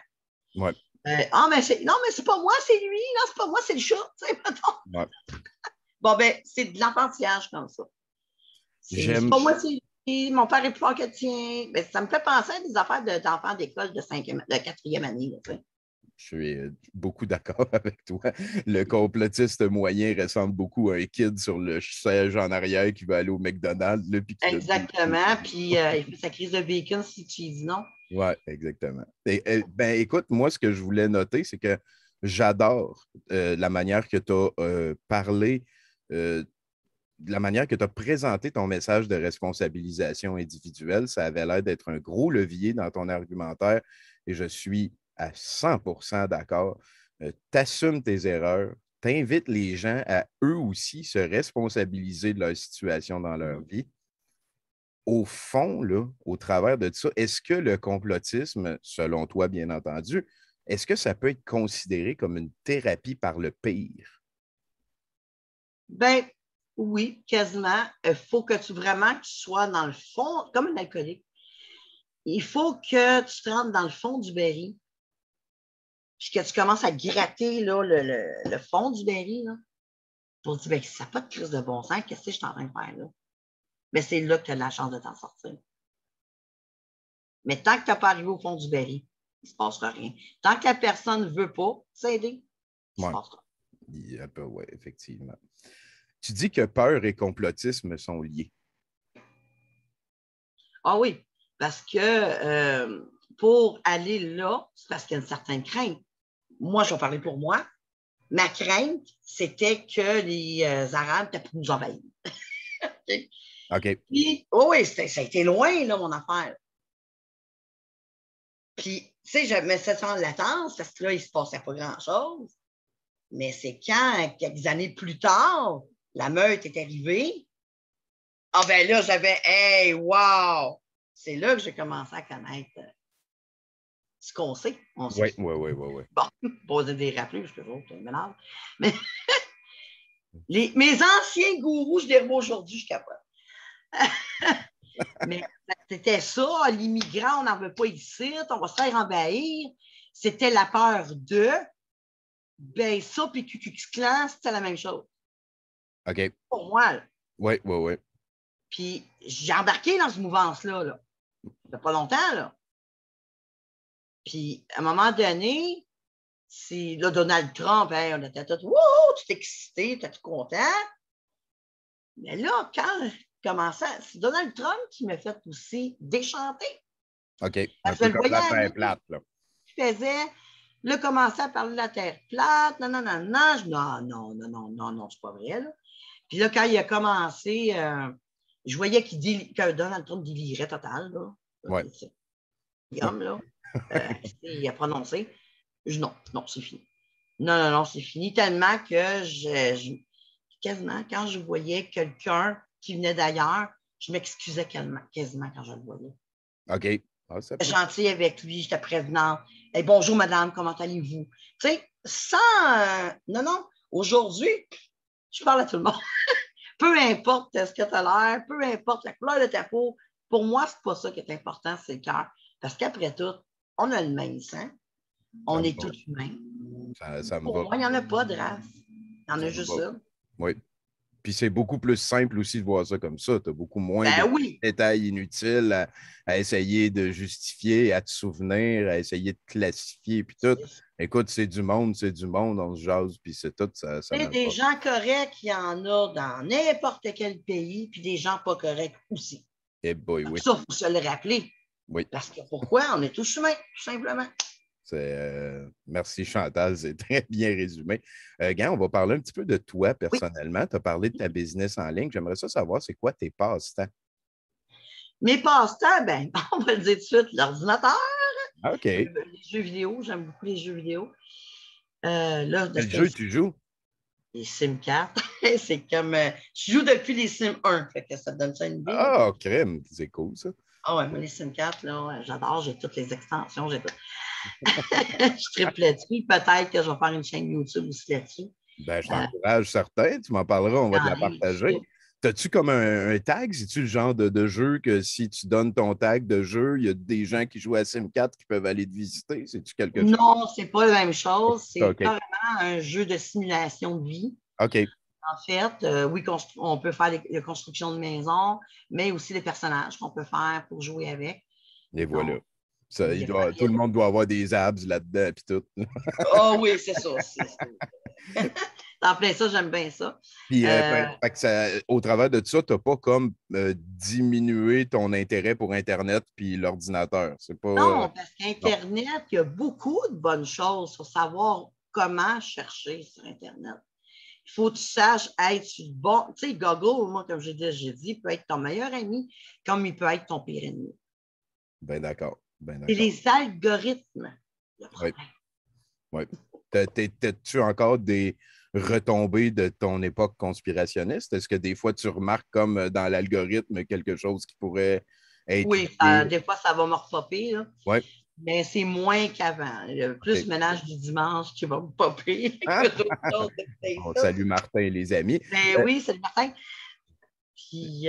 ouais, Ah, mais non, mais c'est pas moi, c'est lui. Non, c'est pas moi, c'est le chat. ouais. Bon, ben, c'est de l'enfantillage comme ça. C'est J'aime. pas moi, c'est lui. Mon père est plus fort que le tien. Ben, ça me fait penser à des affaires d'enfants d'école de quatrième année. Là, Je suis beaucoup d'accord avec toi. Le complotiste moyen ressemble beaucoup à un kid sur le siège en arrière qui va aller au McDonald's. Là, puis qui exactement. Puis il fait sa crise de bacon si tu dis non. Oui, exactement. Ben, écoute, moi, ce que je voulais noter, c'est que j'adore la manière que tu as parlé, la manière que tu as présenté ton message de responsabilisation individuelle. Ça avait l'air d'être un gros levier dans ton argumentaire et je suis à 100% d'accord. Tu assumes tes erreurs, tu invites les gens à eux aussi se responsabiliser de leur situation dans leur vie. Au fond, là, au travers de ça, est-ce que le complotisme, selon toi, bien entendu, est-ce que ça peut être considéré comme une thérapie par le pire? Ben oui, quasiment. Il faut que tu sois dans le fond, comme un alcoolique. Il faut que tu te rentres dans le fond du baril, puis que tu commences à gratter là, le fond du baril, là, pour te dire, ben, ça n'a pas de crise de bon sens, qu'est-ce que je suis en train de faire là? Mais c'est là que tu as de la chance de t'en sortir. Mais tant que tu n'as pas arrivé au fond du baril, il ne se passera rien. Tant que la personne ne veut pas s'aider, il ne se passera rien. Oui, effectivement. Tu dis que peur et complotisme sont liés. Ah oui, parce que pour aller là, c'est parce qu'il y a une certaine crainte. Moi, je vais parler pour moi. Ma crainte, c'était que les Arabes étaient pour nous envahir. OK. Puis, oh oui, ça a été loin, là, mon affaire. Puis, tu sais, je mettais ça en latence parce que là, il ne se passait pas grand-chose. Mais c'est quand, quelques années plus tard, la meute est arrivée. Ah ben là, j'avais, hey, wow! C'est là que j'ai commencé à connaître ce qu'on sait. On sait. Oui. Bon, poser des rappels, je te jure, c'est malade. Mais mes anciens gourous, je les revois aujourd'hui, je capote. Mais c'était ça, l'immigrant, on n'en veut pas ici, on va se faire envahir. C'était la peur de, ben ça, puis Ku-Klux-Klan, c'était la même chose. OK. Pour moi, là. Oui. Puis j'ai embarqué dans cette mouvance-là, là. Il n'y a pas longtemps, là. Puis à un moment donné, c'est là, Donald Trump, hein, on était tous, wouh, tout excité, tout content. Mais là, quand commençait, c'est Donald Trump qui m'a fait aussi déchanter. OK. Un peu comme la Terre plate, là. Je faisais, là, commençait à parler de la Terre plate, non, c'est pas vrai, là. Puis là, quand il a commencé, je voyais que Donald Trump délirait total, là. Ouais. Guillaume, là, il a prononcé. Non, c'est fini. Non, c'est fini tellement que quasiment, quand je voyais quelqu'un qui venait d'ailleurs, je m'excusais quasiment quand je le voyais. OK. J'étais gentil avec lui, j'étais prévenante. Hey, bonjour, madame, comment allez-vous? Tu sais, sans. Non, aujourd'hui, je parle à tout le monde. Peu importe ce que tu as l'air, peu importe la couleur de ta peau, pour moi, c'est pas ça qui est important, c'est le cœur. Parce qu'après tout, on a le même sang. On est tous humains. Pour moi, il n'y en a pas de race. Il y en a juste ça. Oui. Puis c'est beaucoup plus simple aussi de voir ça comme ça. Tu as beaucoup moins de détails inutiles à essayer de justifier, à te souvenir, à essayer de classifier, puis tout. Écoute, c'est du monde, on se jase, puis c'est tout. Ça des gens corrects, il y en a dans n'importe quel pays, puis des gens pas corrects aussi. Eh boy, oui. Ça, il faut se le rappeler. Oui. Parce que pourquoi? On est tous humains, tout simplement. Merci Chantal, c'est très bien résumé. Gant, on va parler un petit peu de toi Oui. personnellement. Tu as parlé de ta business en ligne. J'aimerais ça savoir, c'est quoi tes passe-temps? Mes passe-temps, ben, on va le dire tout de suite, l'ordinateur, OK. les jeux vidéo, j'aime beaucoup les jeux vidéo. Là, de ce Quel temps, jeu tu joues? les Sims 4, c'est comme. Je joue depuis les Sims 1, fait que ça te donne ça une idée. Ah, crème, c'est cool ça. Ah ouais, moi, les Sims 4, là, j'adore, j'ai toutes les extensions, j'ai tout. Je triple là-dessus. Peut-être que je vais faire une chaîne YouTube aussi là-dessus. Ben, je t'encourage certain. Tu m'en parleras, on va te la partager. T'as-tu comme un tag? C'est-tu le genre de jeu que si tu donnes ton tag de jeu, il y a des gens qui jouent à Sim 4 qui peuvent aller te visiter? C'est-tu quelque chose? Non, c'est pas la même chose. C'est OK. carrément un jeu de simulation de vie. OK. En fait, oui, on peut faire les constructions de maisons, mais aussi les personnages qu'on peut faire pour jouer avec. Et voilà. Donc, Ça, tout le monde doit avoir des abs là-dedans puis tout. oh oui, c'est ça. En plein ça, j'aime bien ça. Puis, fait que au travers de ça, tu n'as pas comme diminué ton intérêt pour Internet puis l'ordinateur. C'est pas. Non, parce qu'Internet, il y a beaucoup de bonnes choses sur savoir comment chercher sur Internet. Il faut que tu saches être bon. Tu sais, Google, moi, comme j'ai déjà dit, peut être ton meilleur ami comme il peut être ton pire ennemi. Ben d'accord. C'est les algorithmes, le problème. Oui. T'as-tu encore des retombées de ton époque conspirationniste? Est-ce que des fois, tu remarques comme dans l'algorithme quelque chose qui pourrait être Oui, lié? des fois, ça va me repopper, Oui. mais c'est moins qu'avant. Il y a plus ménage du dimanche qui va me popper que d'autres choses. On salue Martin et les amis. Ben oui, c'est le matin. Puis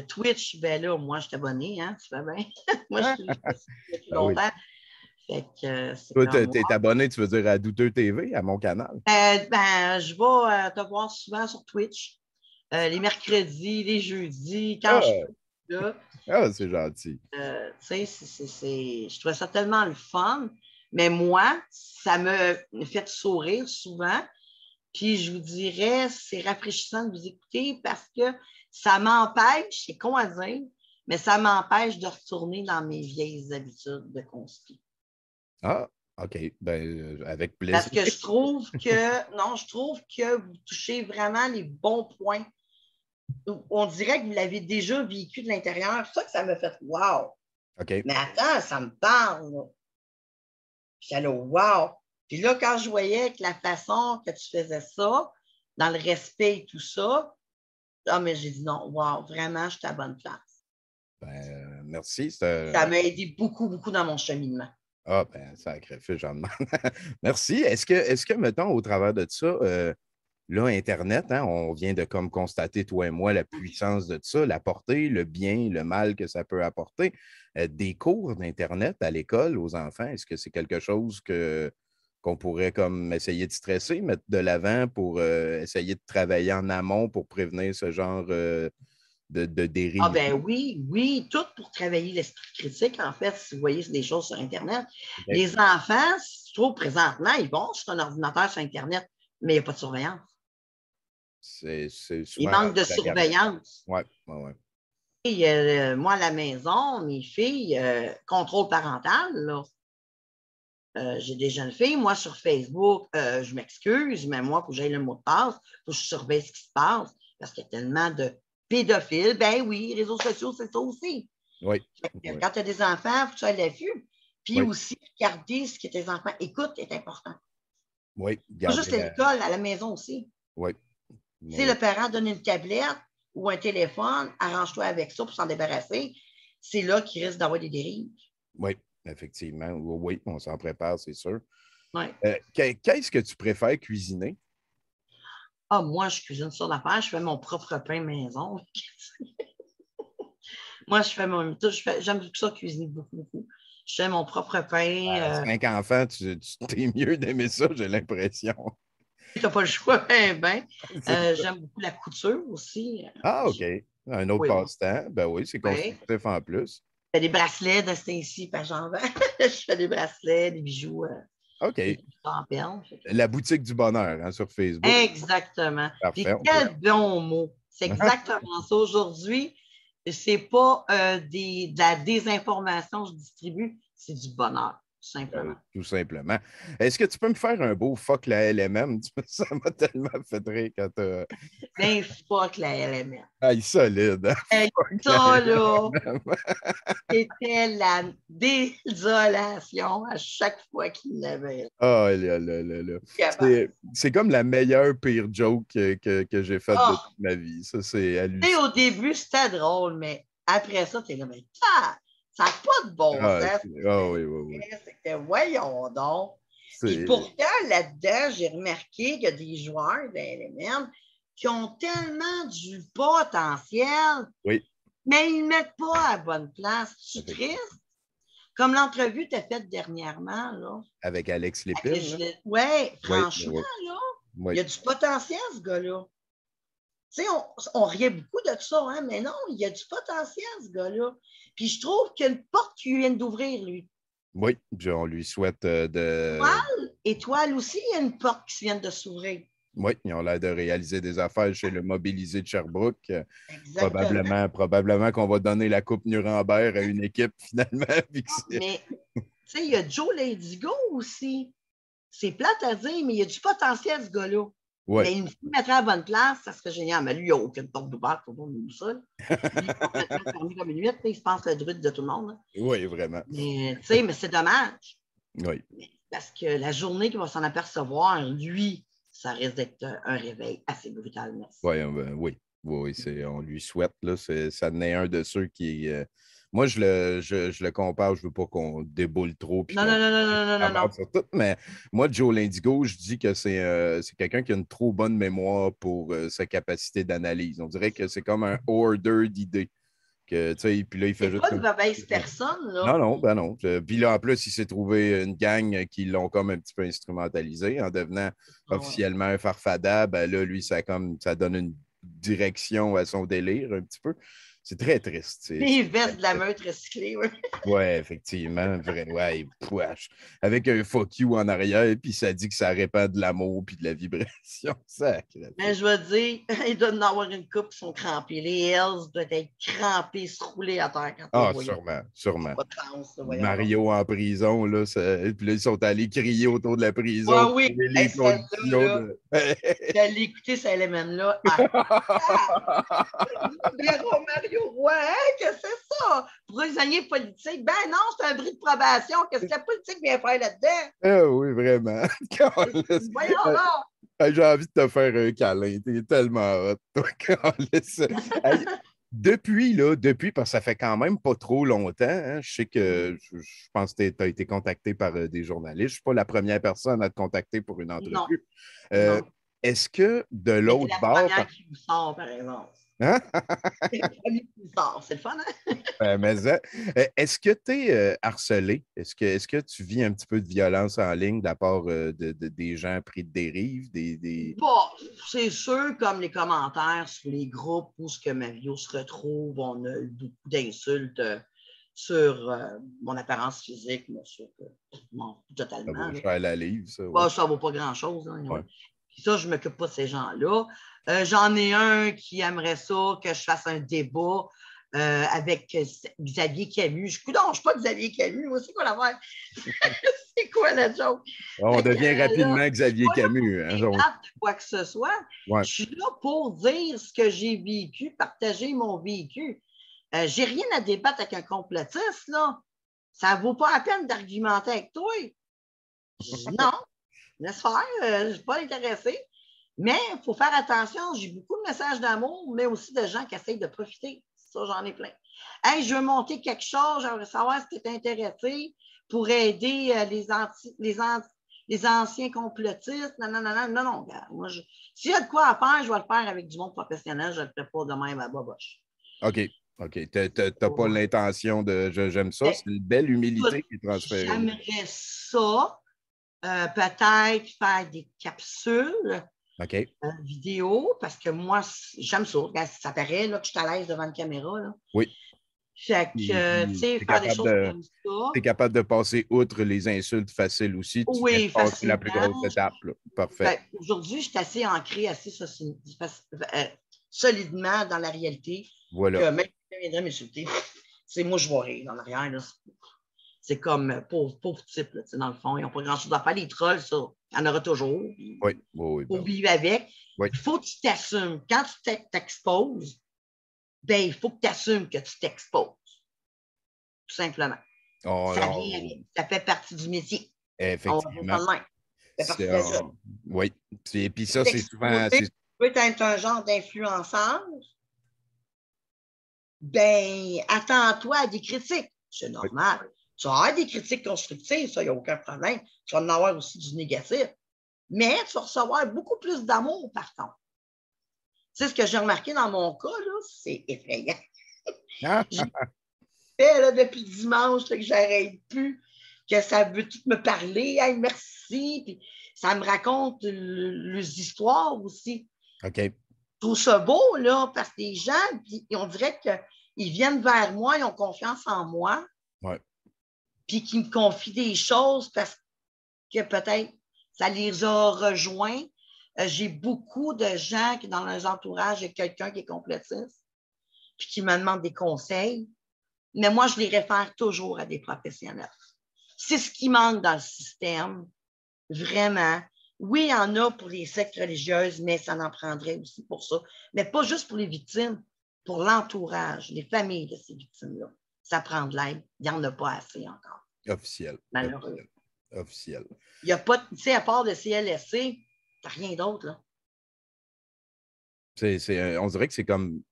Twitch, ben là, moi, je suis abonné, hein, tu fais bien. Moi, je suis depuis longtemps. Fait que c'est Toi, comme tu es abonné, tu veux dire, à Douteux TV, à mon canal? je vais te voir souvent sur Twitch. Les mercredis, les jeudis, quand je peux. Là, C'est gentil. tu sais, je trouvais ça tellement le fun. Mais moi, ça me fait sourire souvent. Puis je vous dirais, c'est rafraîchissant de vous écouter parce que ça m'empêche, c'est con à dire, mais ça m'empêche de retourner dans mes vieilles habitudes de conspi. Ah, OK. Ben, avec plaisir. Parce que je trouve que vous touchez vraiment les bons points. On dirait que vous l'avez déjà vécu de l'intérieur. C'est ça que ça me fait wow. OK. Mais attends, ça me parle. Là. J'étais là, wow. Puis là, quand je voyais que la façon que tu faisais ça, dans le respect et tout ça, mais j'ai dit non, wow, vraiment, je suis à la bonne place. Ben, merci. Ça m'a aidé beaucoup, beaucoup dans mon cheminement. Ah, ben, sacréfice, j'en demande. Merci. Est-ce que, mettons, au travers de ça, là, Internet, hein, on vient de comme constater, toi et moi, la puissance de ça, la portée, le bien, le mal que ça peut apporter. Des cours d'Internet à l'école aux enfants, est-ce que c'est quelque chose qu'on pourrait comme essayer de stresser, mettre de l'avant pour essayer de travailler en amont pour prévenir ce genre de dérive? Ah ben oui, tout pour travailler l'esprit critique, en fait, si vous voyez des choses sur Internet. Okay. Les enfants, je trouve présentement, ils vont sur un ordinateur sur Internet, mais il n'y a pas de surveillance. Il manque de surveillance. Oui. Et, moi, à la maison, mes filles, contrôle parental, là. J'ai des jeunes filles, moi, sur Facebook, je m'excuse, mais moi, il faut que j'aille le mot de passe, il faut que je surveille ce qui se passe, parce qu'il y a tellement de pédophiles. Ben oui, les réseaux sociaux, c'est ça aussi. Oui. Quand tu as des enfants, il faut que tu ailles l'affût. Puis aussi, regarder ce que tes enfants écoutent est important. Oui. Pas juste à l'école, à la maison aussi. Oui. Si le parent donne une tablette ou un téléphone, arrange-toi avec ça pour s'en débarrasser. C'est là qu'il risque d'avoir des dérives. Oui, effectivement. Oui, on s'en prépare, c'est sûr. Ouais. Qu'est-ce que tu préfères cuisiner? Ah, moi, je cuisine sur l'affaire. Je fais mon propre pain maison. Moi, j'aime ça cuisiner beaucoup. Je fais mon propre pain. 5 enfants, tu t'es mieux d'aimer ça, j'ai l'impression. Tu n'as pas le choix, ben. J'aime beaucoup la couture aussi. Ah, OK. Un autre passe-temps. Ben oui, c'est constructif en plus. Je fais des bracelets de Stacy, par j'en vends. Je fais des bracelets, des bijoux. OK. Des bijoux en perles. La boutique du bonheur hein, sur Facebook. Exactement. Parfait. Puis quel bon mot. C'est exactement ça. Aujourd'hui, C'est pas de la désinformation que je distribue, c'est du bonheur, tout simplement. Tout simplement. Est-ce que tu peux me faire un beau fuck la LMM? Ça m'a tellement fait rire quand tu Ben, fuck la LMN. Ah, il est solide. Hein? Hey, Fuck la ça, là, LMM. c'était la désolation à chaque fois qu'il l'avait. Oh là là là là. Capable. C'est comme la meilleure pire joke que j'ai faite de Oh, toute ma vie. Ça, c'est tu sais, hallucinant. au début, c'était drôle, mais après ça, t'es là, mais ça n'a pas de bon Ah, sens. oui, oui, oui. C'était, voyons donc. Puis C'est... pourtant, là-dedans, j'ai remarqué qu'il y a des joueurs de LMM qui ont tellement du potentiel, Oui, mais ils ne mettent pas à la bonne place. Tu effectivement. triste? Comme l'entrevue que tu as faite dernièrement, là. Avec Alex Lépine. Là. Oui, Oui, franchement, oui, là, il oui. y a du potentiel, ce gars-là. Tu sais, on riait beaucoup de ça, hein, mais non, il y a du potentiel, ce gars-là. Puis je trouve qu'il y a une porte qui vient d'ouvrir, lui. Oui, on lui souhaite Étoile aussi, il y a une porte qui vient de s'ouvrir. Oui, ils ont l'air de réaliser des affaires chez le Mobilisé de Sherbrooke. Exactement. Probablement qu'on va donner la Coupe Nuremberg à une équipe finalement. Mais, tu sais, il y a Joe L'indigo aussi. C'est plate à dire, mais il y a du potentiel, ce gars-là. Oui. Mais il me mettrait à la bonne place, ça serait génial. Mais lui, il n'a aucune porte d'ouverte pour nous ça. Lui, il est complètement fermé comme une huître. Il se pense le druide de tout le monde. Là. Oui, vraiment. Mais, tu sais, mais c'est dommage. Oui. Parce que la journée qu'il va s'en apercevoir, lui, ça risque d'être un réveil assez brutal. Merci. Oui, on lui souhaite. Là, ça n'est un de ceux qui. Moi, je le compare, je ne veux pas qu'on déboule trop. Non, non, non, non, non, non, non. Sur tout, mais moi, Joe L'indigo, je dis que c'est quelqu'un qui a une trop bonne mémoire pour sa capacité d'analyse. On dirait que c'est comme un order d'idées. Puis là, il fait C'est juste. pas une mauvaise personne, là. Non, ben non. Puis là, en plus, il s'est trouvé une gang qui l'ont comme un petit peu instrumentalisé en devenant officiellement un farfada. Ben là, lui, ça donne une direction à son délire un petit peu. C'est très triste. Les vestes de la meute recyclée, oui. Oui, effectivement. Ouais, avec un fuck you en arrière, puis ça dit que ça répand de l'amour puis de la vibration. Sacré. Mais je veux dire, il doit en avoir une coupe qui sont crampées. Les Hells doivent être crampés, se rouler à terre quand Ah, ils voient. sûrement. Pas de sens, Mario en prison, là, puis là, ils sont allés crier autour de la prison. Ouais, oui, Les conditions de... J'allais écouter cet élément-là. Mario Roy, hein, qu'est-ce que c'est ça? Prisonnier politique. Ben non, c'est un bris de probation. Qu'est-ce que la politique vient faire là-dedans? Ah oui, vraiment. Voyons donc. J'ai envie de te faire un câlin. T'es tellement hot, toi, depuis, parce que ça fait quand même pas trop longtemps, hein, je sais que je pense que tu as été contacté par des journalistes. Je ne suis pas la première personne à te contacter pour une entrevue. Non. Est-ce que de Mais l'autre c'est la bord. première qui vous sort, par exemple. Hein? C'est la première qui vous sort. C'est le fun, hein? Est-ce que tu es harcelé? Est-ce que tu vis un petit peu de violence en ligne de la part des gens pris de dérive? Bon, c'est sûr, comme les commentaires sur les groupes où ce que Mario se retrouve, on a eu beaucoup d'insultes sur mon apparence physique, mais sûr que non, totalement. Ça vaut cher la livre, ça. Ouais. Ça vaut pas grand-chose. Hein, ouais. Puis ça, je ne m'occupe pas de ces gens-là. J'en ai un qui aimerait ça, que je fasse un débat avec Xavier Camus. Je ne suis pas Xavier Camus. Moi, c'est quoi l'affaire? C'est quoi la joke? On devient rapidement Xavier Camus. Hein, quoi que ce soit. Ouais. Je suis là pour dire ce que j'ai vécu, partager mon vécu. J'ai rien à débattre avec un complotiste, là. Ça ne vaut pas la peine d'argumenter avec toi. Non, laisse faire, je ne suis pas intéressée. Mais il faut faire attention, j'ai beaucoup de messages d'amour, mais aussi de gens qui essayent de profiter. Ça, j'en ai plein. Hey, je veux monter quelque chose, j'aimerais savoir si tu es intéressé pour aider les anciens complotistes. Non. Moi, s'il y a de quoi à faire, je vais le faire avec du monde professionnel, je ne le fais pas de même à boboche. OK. Tu n'as pas l'intention de. J'aime ça, c'est une belle humilité qui est transférée. J'aimerais ça, peut-être faire des capsules. Vidéo, parce que moi, j'aime ça. Ça paraît là, que je suis à l'aise devant une caméra. Là. Oui. Fait que, tu sais, faire des choses comme ça. Tu es capable de passer outre les insultes faciles aussi. Oui, c'est la plus grosse étape. Là. Parfait. Aujourd'hui, je suis assez ancré, assez solidement dans la réalité. Voilà. Que même viendrait m'insulter. C'est moi, je vais rire en arrière. Là. C'est comme pauvre type, là, dans le fond. Ils n'ont pas grand-chose à faire. Les trolls, ça, il y en aura toujours. Oui, oui, oui. Il faut vivre avec. Oui. Il faut que tu t'assumes. Quand tu t'exposes, ben, il faut que tu assumes que tu t'exposes. Tout simplement. Oh, ça vient avec. Ça fait partie du métier. Effectivement. Ça fait partie de la job. Oui. Et puis ça, c'est souvent. Tu peux être un genre d'influenceur. Ben, attends-toi à des critiques. C'est normal. Oui. Tu vas avoir des critiques constructives, ça, il n'y a aucun problème. Tu vas en avoir aussi du négatif. Mais tu vas recevoir beaucoup plus d'amour, par contre. Tu sais, ce que j'ai remarqué dans mon cas, là, c'est effrayant. J'ai fait là, depuis dimanche que j'arrête plus, que ça veut tout me parler. Hey, merci. Puis ça me raconte les histoires aussi. OK. Je trouve ça beau, là, parce que les gens, on dirait qu'ils viennent vers moi, ils ont confiance en moi. Ouais. Puis qu'ils me confient des choses parce que peut-être ça les a rejoints. J'ai beaucoup de gens qui, dans leurs entourages, il y a quelqu'un qui est complétiste, puis qui me demande des conseils. Mais moi, je les réfère toujours à des professionnels. C'est ce qui manque dans le système, vraiment. Oui, il y en a pour les sectes religieuses, mais ça en prendrait aussi pour ça. Mais pas juste pour les victimes, pour l'entourage, les familles de ces victimes-là. Ça prend de l'aide. Il n'y en a pas assez encore. Officiel. Malheureux. Officiel. Il n'y a pas, tu sais, à part de CLSC, tu n'as rien d'autre, là. On dirait que c'est comme,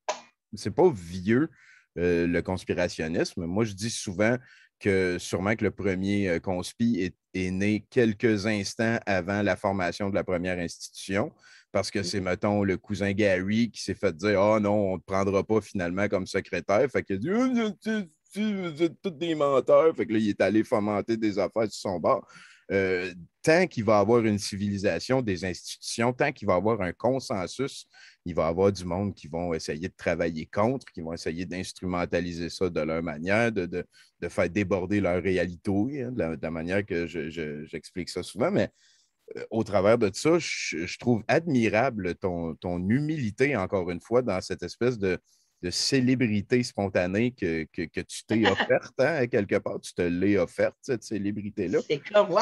c'est pas vieux, le conspirationnisme. Moi, je dis souvent que sûrement que le premier conspi est né quelques instants avant la formation de la première institution, parce que c'est, mettons, le cousin Gary qui s'est fait dire « Ah non, on ne te prendra pas finalement comme secrétaire. » Fait qu'il a dit « Vous êtes tous des menteurs. » Fait que là, il est allé fomenter des affaires sur son bord. Tant qu'il va y avoir une civilisation, des institutions, tant qu'il va y avoir un consensus, il va y avoir du monde qui vont essayer de travailler contre, qui vont essayer d'instrumentaliser ça de leur manière, de faire déborder leur réalité, hein, de la manière que j'explique ça souvent. Mais au travers de ça, je trouve admirable ton humilité, encore une fois, dans cette espèce de célébrité spontanée que tu t'es offerte, hein, quelque part. Tu te l'es offerte, cette célébrité-là. C'est comme, wow,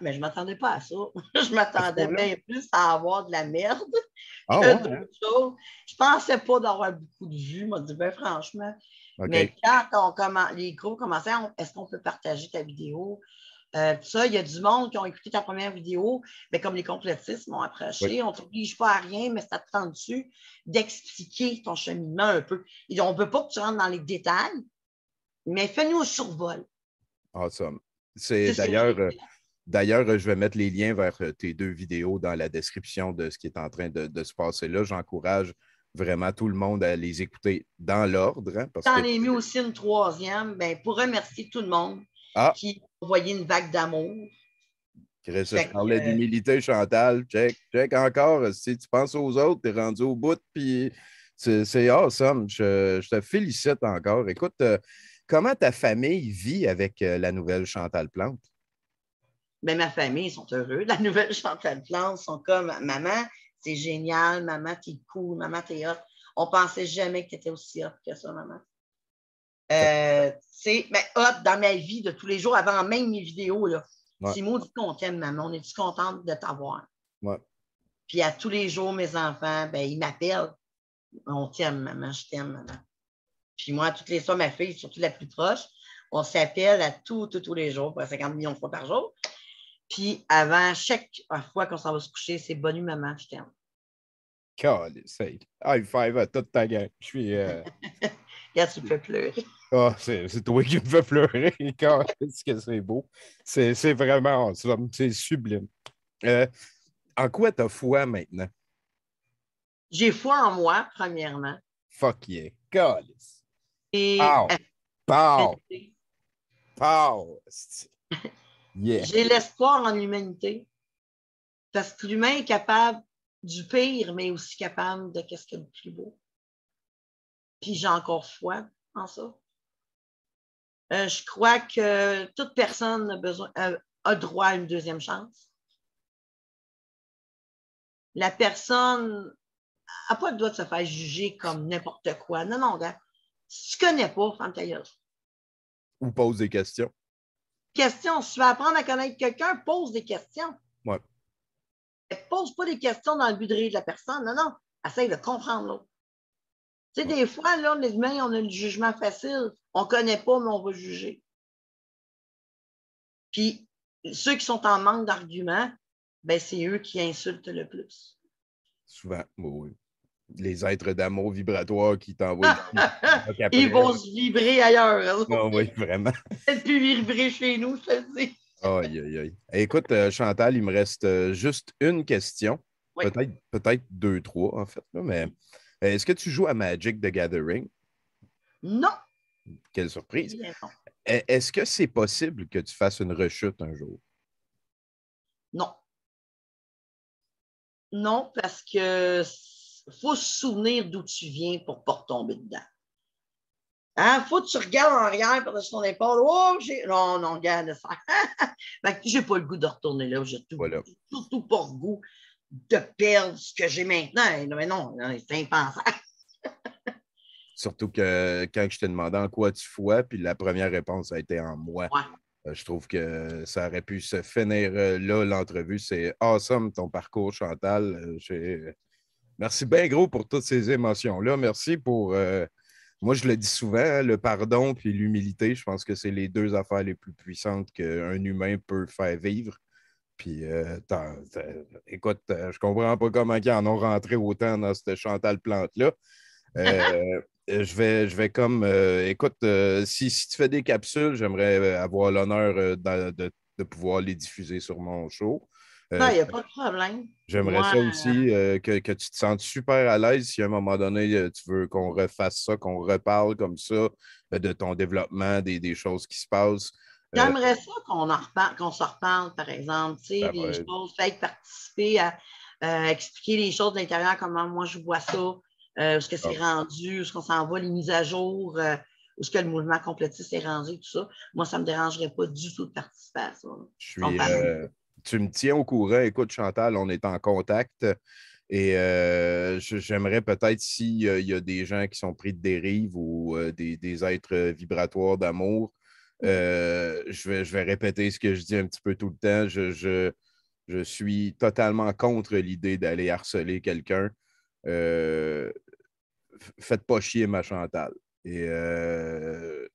mais je ne m'attendais pas à ça. Je m'attendais bien plus à avoir de la merde que d'autres choses. Je ne pensais pas d'avoir beaucoup de vues, m'a dit, ben franchement. Okay. Mais quand les groupes commençaient, est-ce qu'on peut partager ta vidéo? Ça, il y a du monde qui ont écouté ta première vidéo, mais comme les complétistes m'ont approché, oui. On ne t'oblige pas à rien, mais ça te tente dessus d'expliquer ton cheminement un peu. Et on ne veut pas que tu rentres dans les détails, mais fais-nous un survol. Awesome. D'ailleurs, je vais mettre les liens vers tes 2 vidéos dans la description de ce qui est en train de se passer là. J'encourage vraiment tout le monde à les écouter dans l'ordre. Hein, J'en ai mis aussi une 3e pour remercier tout le monde qui a envoyé une vague d'amour. Je parlais d'humilité, Chantal. Check encore. Si tu penses aux autres, tu es rendu au bout, puis c'est awesome. Je te félicite encore. Écoute, comment ta famille vit avec la nouvelle Chantal Plante? Ben, ma famille, ils sont heureux. La nouvelle Chantal Plante, sont comme « Maman, c'est génial. Maman, t'es cool. Maman, t'es hot. » On ne pensait jamais que tu étais aussi hot que ça, maman. Hot dans ma vie de tous les jours, avant même mes vidéos, là. Ouais. C'est maudit qu'on t'aime, maman. On est-tu contente de t'avoir? Ouais. Puis à tous les jours, mes enfants, ils m'appellent. On t'aime, maman, je t'aime, maman. Puis moi, toutes les soirs, ma fille, surtout la plus proche, on s'appelle à tous les jours, 50 millions de fois par jour. Puis avant chaque fois qu'on s'en va se coucher, c'est bonne nuit, maman, je t'aime. Calissade. High five à toute ta gang. Je suis. Regarde, tu me fais pleurer. Ah, c'est toi qui me fais pleurer. Qu'est-ce que c'est beau. C'est vraiment awesome. C'est sublime. En quoi t'as foi maintenant? J'ai foi en moi, premièrement. Fuck yeah. Calice. Et Pow. Yeah. J'ai l'espoir en l'humanité. Parce que l'humain est capable du pire, mais aussi capable de qu'est-ce qu'il y a de plus beau. Puis j'ai encore foi en ça. Je crois que toute personne a droit à une deuxième chance. La personne n'a pas le droit de se faire juger comme n'importe quoi. Non, gars. Si tu ne connais pas, ferme ta gueule. Ou pose des questions. Question, si tu veux apprendre à connaître quelqu'un, pose des questions. Ouais. Pose pas des questions dans le but de rire de la personne. Non, non. Essaye de comprendre l'autre. Tu sais, des fois, là, les humains, on a le jugement facile. On ne connaît pas, mais on va juger. Puis, ceux qui sont en manque d'arguments, ben, c'est eux qui insultent le plus. Souvent, oui. Les êtres d'amour vibratoire qui t'envoient Ils vont se vibrer ailleurs. Non, oui, vraiment. Peut-être plus vibrer chez nous, je te le dis. Aïe, aïe, aïe. Écoute, Chantal, il me reste juste une question. Oui. Peut-être deux, trois, en fait. Là, mais est-ce que tu joues à Magic the Gathering? Non. Quelle surprise. Bien non. Est-ce que c'est possible que tu fasses une rechute un jour? Non. Non, parce que faut se souvenir d'où tu viens pour ne pas retomber dedans. Hein? Faut que tu regardes en arrière par-dessus ton épaule. Oh, non, non, regarde ça. J'ai pas le goût de retourner là. J'ai Voilà. surtout pas le goût de perdre ce que j'ai maintenant. Mais non, c'est impensable. Surtout que quand je t'ai demandé en quoi tu foi, puis la première réponse a été en moi. Ouais. Je trouve que ça aurait pu se finir là, l'entrevue. C'est awesome ton parcours, Chantal. Merci bien gros pour toutes ces émotions-là. Merci pour, moi je le dis souvent, hein, le pardon puis l'humilité. Je pense que c'est les deux affaires les plus puissantes qu'un humain peut faire vivre. Puis, écoute, je comprends pas comment ils en ont rentré autant dans cette Chantal Plante-là. Je vais comme, écoute, si tu fais des capsules, j'aimerais avoir l'honneur de pouvoir les diffuser sur mon show. Non, il n'y a pas de problème. J'aimerais Moi, ça aussi, que tu te sentes super à l'aise si à un moment donné, tu veux qu'on refasse ça, qu'on reparle comme ça de ton développement, des choses qui se passent. j'aimerais ça qu'on se reparle, par exemple, tu sais, des choses, peut-être participer à expliquer les choses de l'intérieur, comment moi je vois ça, où est-ce que c'est rendu, où est-ce qu'on s'en va, les mises à jour, où est-ce que le mouvement complétiste est rendu, tout ça. Moi, ça ne me dérangerait pas du tout de participer à ça. Tu me tiens au courant. Écoute, Chantal, on est en contact et j'aimerais peut-être s'il y a des gens qui sont pris de dérive ou des êtres vibratoires d'amour, je vais répéter ce que je dis un petit peu tout le temps. Je suis totalement contre l'idée d'aller harceler quelqu'un. Faites pas chier ma Chantal. Et je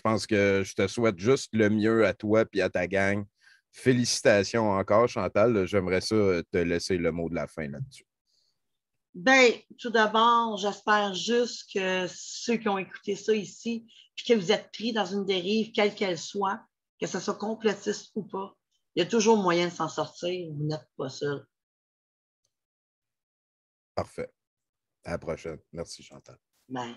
pense que je te souhaite juste le mieux à toi et à ta gang. Félicitations encore, Chantal. J'aimerais ça te laisser le mot de la fin là-dessus. Bien, tout d'abord, j'espère juste que ceux qui ont écouté ça ici, puis que vous êtes pris dans une dérive, quelle qu'elle soit, que ce soit complotiste ou pas, il y a toujours moyen de s'en sortir. Vous n'êtes pas seul. Parfait. À la prochaine. Merci, Chantal. Bye.